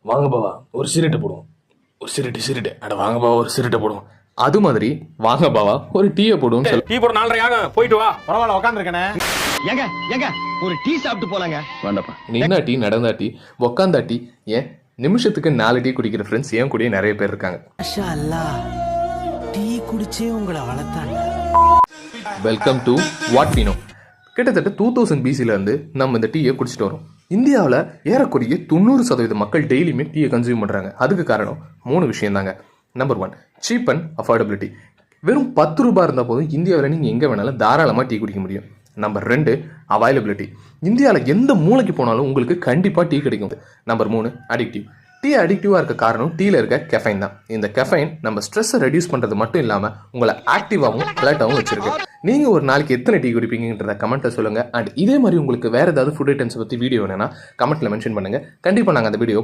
வாங்க பாவா ஒரு சிகரெட்டை போடுவோம். ஒரு சிகரெட்டு அட வாங்க பாவா ஒரு சிகரெட்டை போடுவோம். அது மாதிரி வாங்க பாவா ஒரு டீயை போடுவோம். டீ போட 4:30 ஆகும், போயிட்டு வா. பரவாயில்ல உட்காந்துருக்கேனே. ஏங்க ஒரு டீ சாப்பிட்டு போலாங்க. வேண்டாப்பா. நின்னா டீ, நடந்தா டீ, உக்காந்தா டீ, ஏன் நிமிஷத்துக்கு 4 டீ குடிக்கிற ஃப்ரெண்ட்ஸ் ஏன் கூட நிறைய பேர் இருக்காங்க. டீ குடிச்சே உங்களை வளர்த்தாங்க. Welcome to what we know. கிட்டத்தட்ட 2000 BCல இருந்து நம்ம இந்த டீயை குடிச்சிட்டு வரோம். இந்தியாவில் ஏறக்குறைய 90% மக்கள் டெய்லியுமே டீயை கன்சியூம் பண்ணுறாங்க. அதுக்கு காரணம் 3 விஷயம் தாங்க. Number 1, cheap and affordability. வெறும் 10 ரூபாய் இருந்தால் போதும் இந்தியாவில் நீங்கள் எங்கே வேணாலும் தாராளமாக டீ குடிக்க முடியும். Number 2, availability. இந்தியாவில் எந்த மூளைக்கு போனாலும் உங்களுக்கு கண்டிப்பாக டீ கிடைக்கும். Number 3, addictive. டீ அடிக்டிவாக இருக்க காரணம் டீயில் இருக்க கெஃபைன் தான். இந்த கெஃபைன் நம்ம ஸ்ட்ரெஸ்ஸை ரெடியூஸ் பண்ணுறது மட்டும் இல்லாமல் உங்களை ஆக்டிவாகவும் அலர்ட்டாகவும் வச்சிருக்கு. நீங்கள் ஒரு நாளைக்கு எத்தனை டீ குடிப்பீங்கன்றத கமெண்ட்டில் சொல்லுங்கள். அண்ட் இதே மாதிரி உங்களுக்கு வேறு ஏதாவது ஃபுட் ஐட்டம்ஸ் பற்றி வீடியோ வேணும்னா கமெண்ட்டில் மென்ஷன் பண்ணுங்கள். கண்டிப்பாக நாங்கள் அந்த வீடியோ